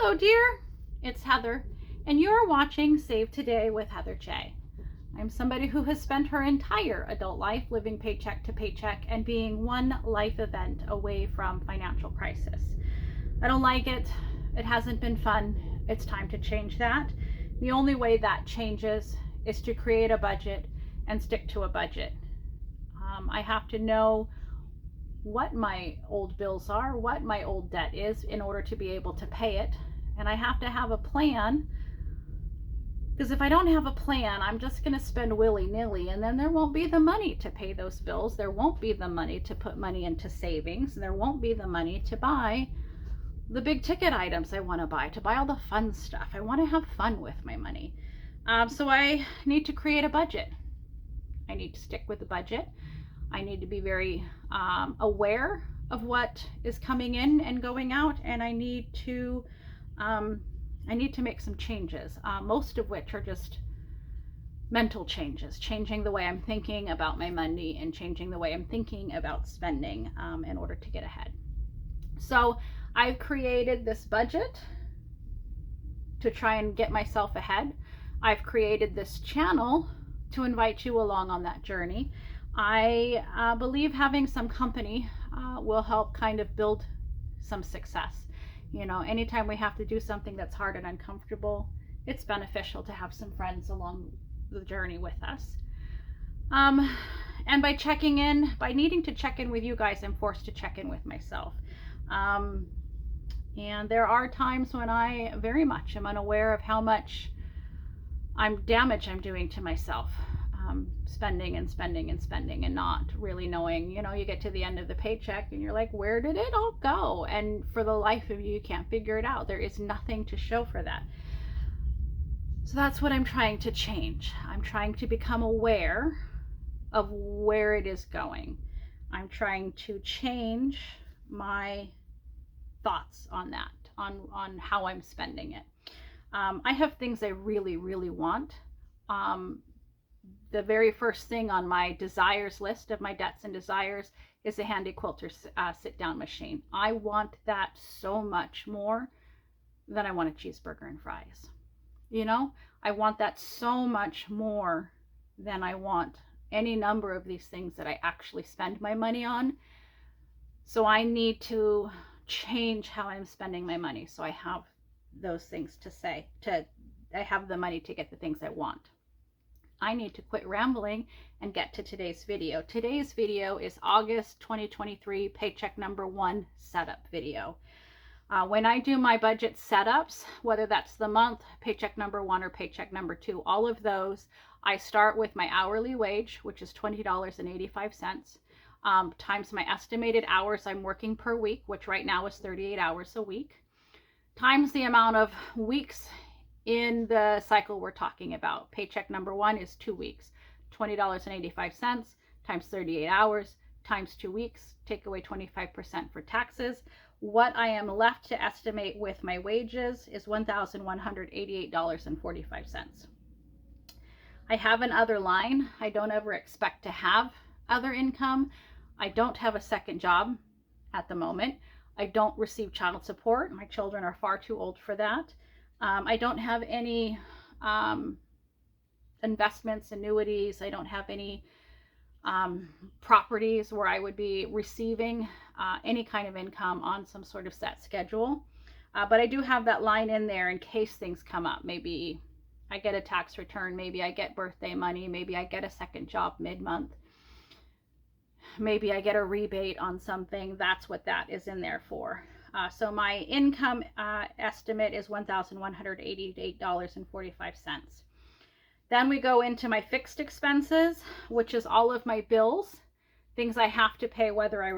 Hello, dear. It's Heather, and you're watching Save Today with Heather J. I'm somebody who has spent her entire adult life living paycheck to paycheck and being one life event away from financial crisis. I don't like it. It hasn't been fun. It's time to change that. The only way that changes is to create a budget and stick to a budget. I have to know what my old bills are, what my old debt is in order to be able to pay it. And I have to have a plan, because if I don't have a plan, I'm just going to spend willy-nilly, and then there won't be the money to pay those bills. There won't be the money to put money into savings. There won't be the money to buy the big ticket items I want to buy all the fun stuff. I want to have fun with my money. So I need to create a budget. I need to stick with the budget. I need to be very aware of what is coming in and going out, and I need to make some changes, most of which are just mental changes, changing the way I'm thinking about my money and changing the way I'm thinking about spending in order to get ahead. So I've created this budget to try and get myself ahead. I've created this channel to invite you along on that journey. I believe having some company will help kind of build some success. You know, anytime we have to do something that's hard and uncomfortable, it's beneficial to have some friends along the journey with us. And by needing to check in with you guys, I'm forced to check in with myself. And there are times when I very much am unaware of how much damage I'm doing to myself. Spending and not really knowing. You know, you get to the end of the paycheck and you're like, where did it all go? And for the life of you can't figure it out. There is nothing to show for that. So that's what I'm trying to change. I'm trying to become aware of where it is going. I'm trying to change my thoughts on that, on how I'm spending it. I have things I really, really want. The very first thing on my desires list of my debts and desires is a Handy Quilter sit-down machine. I want that so much more than I want a cheeseburger and fries. You know, I want that so much more than I want any number of these things that I actually spend my money on. So I need to change how I'm spending my money, so I have those things I have the money to get the things I want. I need to quit rambling and get to today's video. Today's video is August 2023 paycheck number 1 setup video. When I do my budget setups, whether that's the month, paycheck number 1 or paycheck number 2, all of those, I start with my hourly wage, which is $20.85, times my estimated hours I'm working per week, which right now is 38 hours a week, times the amount of weeks in the cycle we're talking about. Paycheck number 1 is 2 weeks, $20.85 times 38 hours times 2 weeks, take away 25% for taxes. What I am left to estimate with my wages is $1,188.45. I have an other line. I don't ever expect to have other income. I don't have a second job at the moment. I don't receive child support. My children are far too old for that. I don't have any investments, annuities. I don't have any properties where I would be receiving any kind of income on some sort of set schedule. But I do have that line in there in case things come up. Maybe I get a tax return. Maybe I get birthday money. Maybe I get a second job mid-month. Maybe I get a rebate on something. That's what that is in there for. So my income estimate is $1,188.45. Then we go into my fixed expenses, which is all of my bills, things I have to pay whether I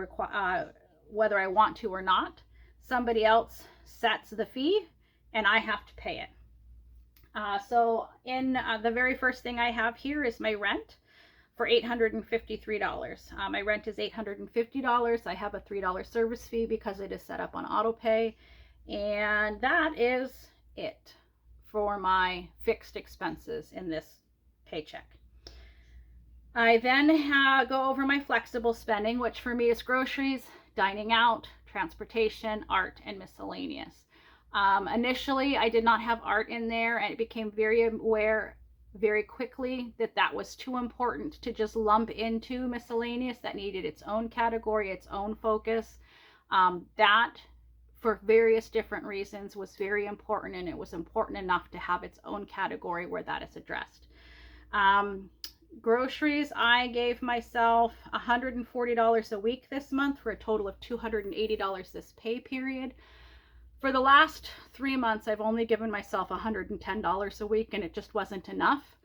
want to or not. Somebody else sets the fee and I have to pay it. So in the very first thing I have here is my rent for $853. My rent is $850. I have a $3 service fee because it is set up on auto pay. And that is it for my fixed expenses in this paycheck. I then go over my flexible spending, which for me is groceries, dining out, transportation, art, and miscellaneous. Initially, I did not have art in there, and it became very aware very quickly that that was too important to just lump into miscellaneous, that needed its own category, its own focus. That, for various different reasons, was very important, and it was important enough to have its own category where that is addressed. Um, Groceries, I gave myself $140 a week this month for a total of $280 this pay period. For the last 3 months, I've only given myself $110 a week, and it just wasn't enough.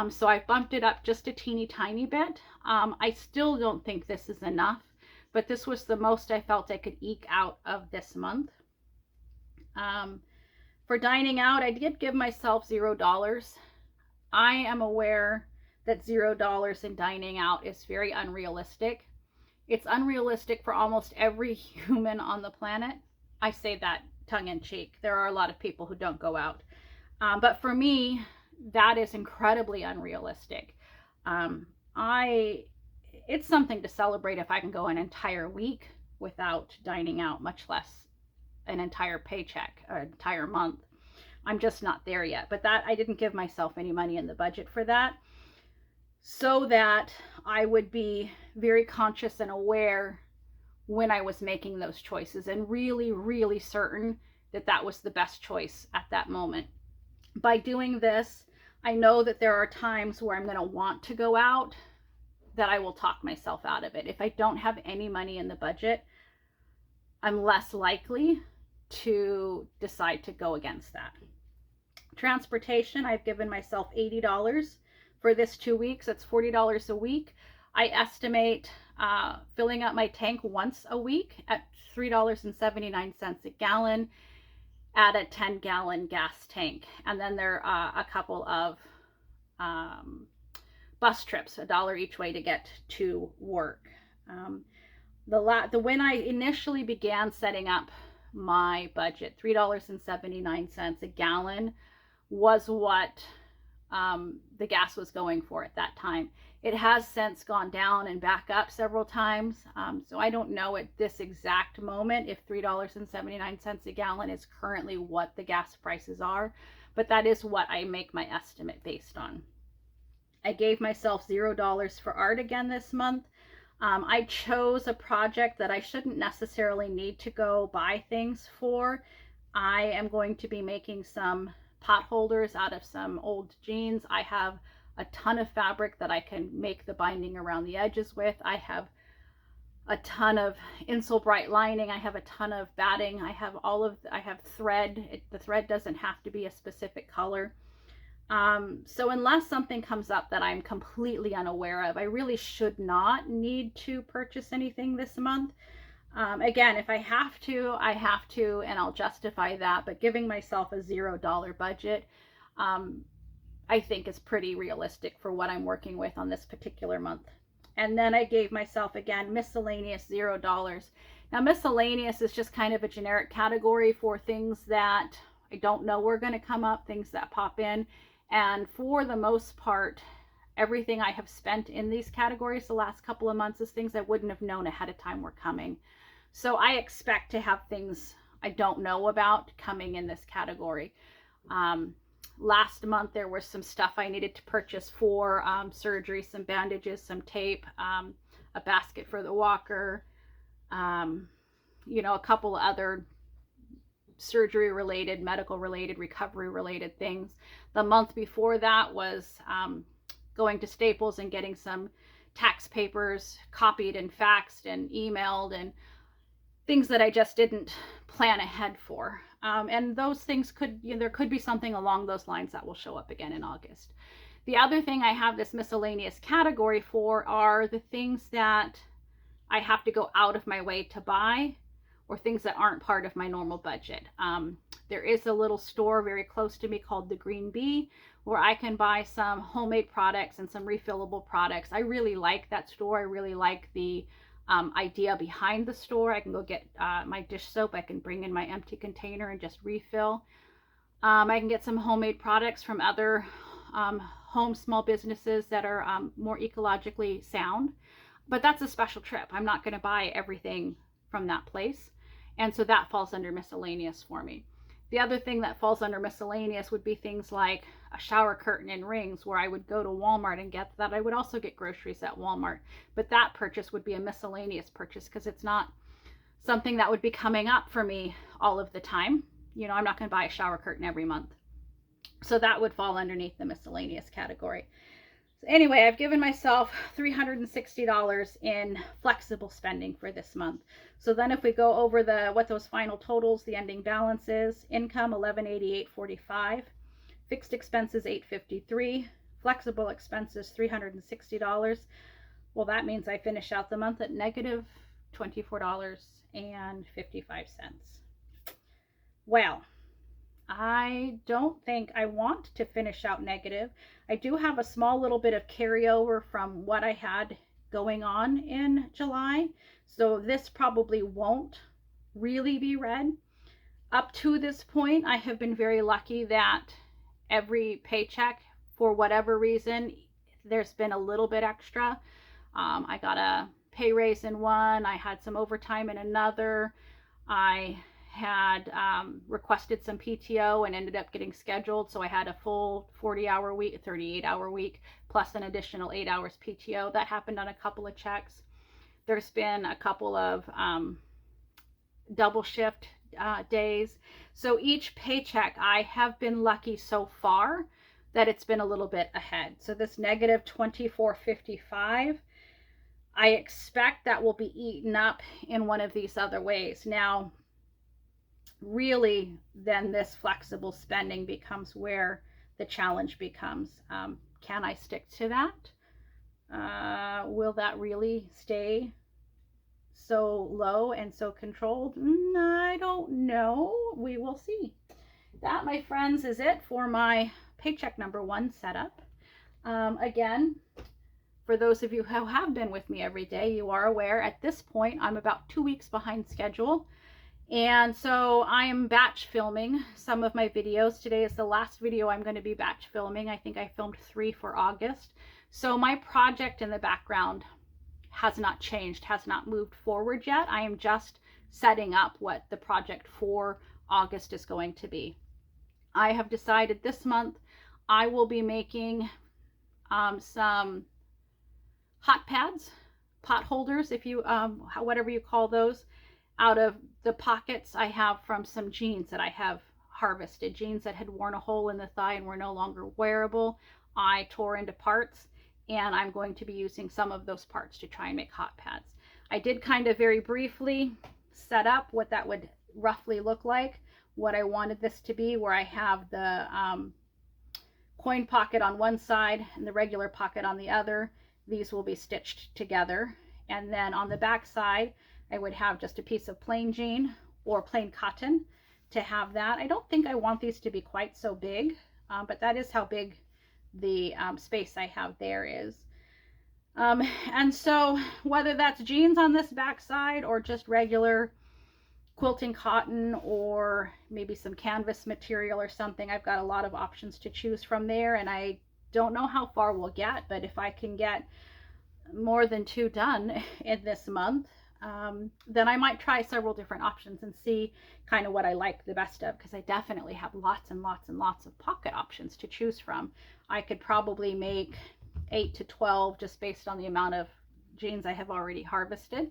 So I bumped it up just a teeny tiny bit. I still don't think this is enough, but this was the most I felt I could eke out of this month. For dining out, I did give myself $0. I am aware that $0 in dining out is very unrealistic. It's unrealistic for almost every human on the planet. I say that tongue in cheek. There are a lot of people who don't go out. But for me, that is incredibly unrealistic. It's something to celebrate if I can go an entire week without dining out, much less an entire paycheck, an entire month. I'm just not there yet. But that, I didn't give myself any money in the budget for that, so that I would be very conscious and aware when I was making those choices, and really, really certain that that was the best choice at that moment. By doing this, I know that there are times where I'm going to want to go out, that I will talk myself out of it. If I don't have any money in the budget, I'm less likely to decide to go against that. Transportation, I've given myself $80 for this 2 weeks. That's $40 a week. I estimate filling up my tank once a week at $3.79 a gallon at a 10-gallon gas tank. And then there are a couple of bus trips, $1 each way to get to work. When I initially began setting up my budget, $3.79 a gallon was what the gas was going for at that time. It has since gone down and back up several times. So I don't know at this exact moment if $3.79 a gallon is currently what the gas prices are, but that is what I make my estimate based on. I gave myself $0 for art again this month. I chose a project that I shouldn't necessarily need to go buy things for. I am going to be making some pot holders out of some old jeans. I have a ton of fabric that I can make the binding around the edges with. I have a ton of Insole Bright lining. I have a ton of batting. I have thread. The thread doesn't have to be a specific color. So unless something comes up that I'm completely unaware of, I really should not need to purchase anything this month. Again, if I have to, I have to, and I'll justify that, but giving myself a $0 budget, I think is pretty realistic for what I'm working with on this particular month. And then I gave myself, again, miscellaneous $0. Now, miscellaneous is just kind of a generic category for things that I don't know are going to come up, things that pop in. And for the most part, everything I have spent in these categories the last couple of months is things I wouldn't have known ahead of time were coming. So I expect to have things I don't know about coming in this category. Last month, there was some stuff I needed to purchase for surgery, some bandages, some tape, a basket for the walker, a couple other surgery related, medical related, recovery related things. The month before that was going to Staples and getting some tax papers copied and faxed and emailed, and things that I just didn't plan ahead for. And those things there could be something along those lines that will show up again in August. The other thing I have this miscellaneous category for are the things that I have to go out of my way to buy, or things that aren't part of my normal budget. There is a little store very close to me called the Green Bee, where I can buy some homemade products and some refillable products. I really like that store. I really like the idea behind the store. I can go get my dish soap. I can bring in my empty container and just refill. I can get some homemade products from other home small businesses that are more ecologically sound. But that's a special trip. I'm not going to buy everything from that place. And so that falls under miscellaneous for me. The other thing that falls under miscellaneous would be things like a shower curtain and rings, where I would go to Walmart and get that. I would also get groceries at Walmart, but that purchase would be a miscellaneous purchase because it's not something that would be coming up for me all of the time. You know, I'm not going to buy a shower curtain every month. So that would fall underneath the miscellaneous category. So anyway, I've given myself $360 in flexible spending for this month. So then if we go over what those final totals, the ending balance is: income $1188.45, fixed expenses $853, flexible expenses $360. Well, that means I finish out the month at negative $24.55. Well, I don't think I want to finish out negative. I do have a small little bit of carryover from what I had going on in July, so this probably won't really be red. Up to this point, I have been very lucky that every paycheck, for whatever reason, there's been a little bit extra. I got a pay raise in one, I had some overtime in another, I had requested some PTO and ended up getting scheduled, so I had a full 40-hour week, 38-hour week, plus an additional 8 hours PTO. That happened on a couple of checks. There's been a couple of double shift days. So each paycheck, I have been lucky so far that it's been a little bit ahead. So this negative $24.55, I expect that will be eaten up in one of these other ways. Now, really, then this flexible spending becomes where the challenge becomes. Can I stick to that? Will that really stay so low and so controlled? I don't know. We will see. That, my friends, is it for my paycheck number one setup. Again, for those of you who have been with me every day, you are aware at this point I'm about 2 weeks behind schedule. And so I am batch filming some of my videos. Today is the last video I'm going to be batch filming. I think I filmed 3 for August. So my project in the background has not changed, has not moved forward yet. I am just setting up what the project for August is going to be. I have decided this month I will be making some hot pads, pot holders, if you whatever you call those, out of the pockets I have from some jeans that I have harvested, jeans that had worn a hole in the thigh and were no longer wearable. I tore into parts, and I'm going to be using some of those parts to try and make hot pads. I did kind of very briefly set up what that would roughly look like, what I wanted this to be, where I have the coin pocket on one side and the regular pocket on the other. These will be stitched together, and then on the back side I would have just a piece of plain jean or plain cotton to have that. I don't think I want these to be quite so big, but that is how big the space I have there is. And so whether that's jeans on this back side or just regular quilting cotton or maybe some canvas material or something, I've got a lot of options to choose from there, and I don't know how far we'll get, but if I can get more than 2 done in this month, then I might try several different options and see kind of what I like the best of, because I definitely have lots and lots and lots of pocket options to choose from. I could probably make 8 to 12 just based on the amount of jeans I have already harvested.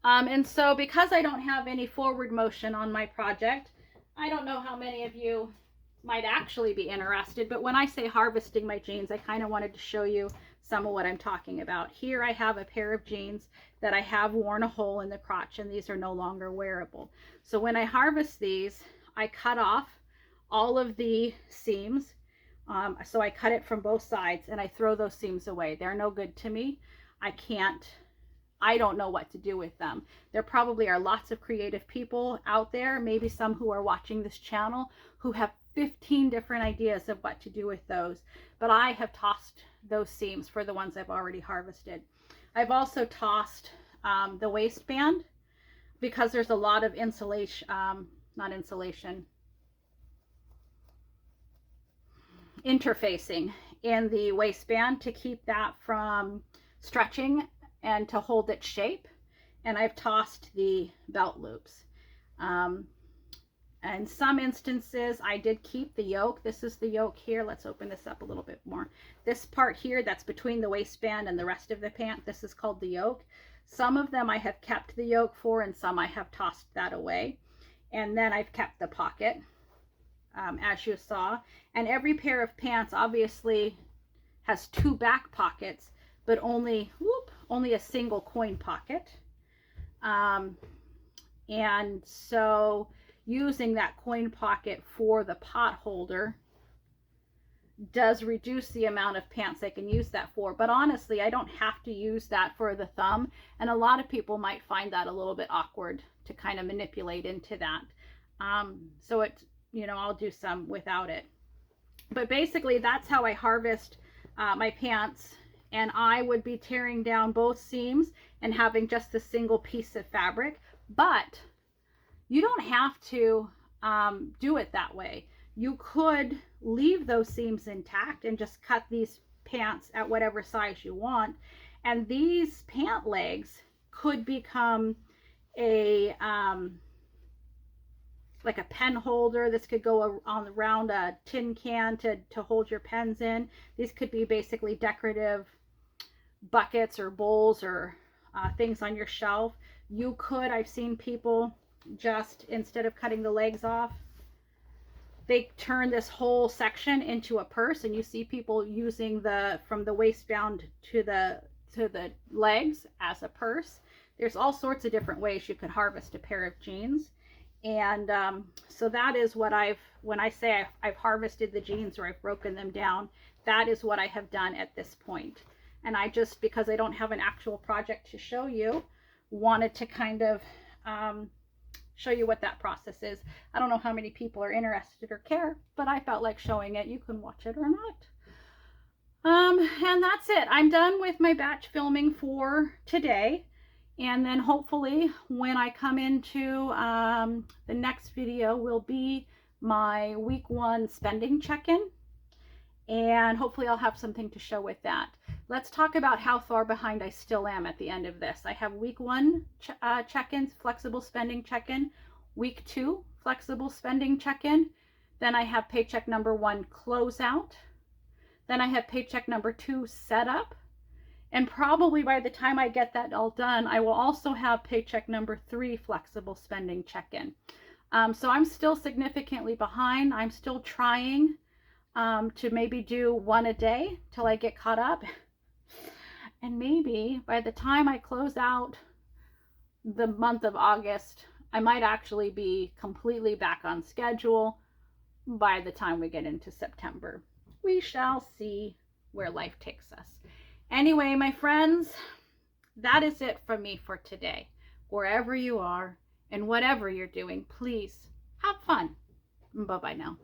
And so because I don't have any forward motion on my project, I don't know how many of you might actually be interested, but when I say harvesting my jeans, I kind of wanted to show you some of what I'm talking about. Here I have a pair of jeans that I have worn a hole in the crotch, and these are no longer wearable. So when I harvest these, I cut off all of the seams. So I cut it from both sides and I throw those seams away. They're no good to me. I don't know what to do with them. There probably are lots of creative people out there, maybe some who are watching this channel, who have 15 different ideas of what to do with those, but I have tossed those seams for the ones I've already harvested. I've also tossed the waistband, because there's a lot of interfacing in the waistband to keep that from stretching and to hold its shape. And I've tossed the belt loops. And In some instances, I did keep the yoke. This is the yoke here. Let's open this up a little bit more. This part here, that's between the waistband and the rest of the pant, this is called the yoke. Some of them I have kept the yoke for, and some I have tossed that away. And then I've kept the pocket, as you saw. And every pair of pants obviously has 2 back pockets, but only a single coin pocket. And so using that coin pocket for the pot holder does reduce the amount of pants I can use that for. But honestly, I don't have to use that for the thumb. And a lot of people might find that a little bit awkward to kind of manipulate into that. So it, you know, I'll do some without it. But basically that's how I harvest my pants. And I would be tearing down both seams and having just a single piece of fabric. But you don't have to do it that way. You could leave those seams intact and just cut these pants at whatever size you want. And these pant legs could become a like a pen holder. This could go around a tin can to hold your pens in. These could be basically decorative buckets or bowls or things on your shelf. You could, I've seen people just, instead of cutting the legs off, they turn this whole section into a purse, and you see people using from the waistband to the legs as a purse. There's all sorts of different ways you could harvest a pair of jeans. And so that is what when I say I've harvested the jeans or I've broken them down, that is what I have done at this point. And I just, because I don't have an actual project to show you, wanted to kind of show you what that process is. I don't know how many people are interested or care, but I felt like showing it. You can watch it or not. And that's it. I'm done with my batch filming for today. And then hopefully when I come into the next video will be my week 1 spending check-in. And hopefully I'll have something to show with that. Let's talk about how far behind I still am at the end of this. I have week 1 check-ins, flexible spending check-in, week 2 flexible spending check-in. Then I have paycheck number 1 closeout. Then I have paycheck number 2 setup. And probably by the time I get that all done, I will also have paycheck number 3 flexible spending check-in. So I'm still significantly behind. I'm still trying to maybe do 1 a day till I get caught up. And maybe by the time I close out the month of August, I might actually be completely back on schedule by the time we get into September. We shall see where life takes us. Anyway, my friends, that is it from me for today. Wherever you are and whatever you're doing, please have fun. Bye-bye now.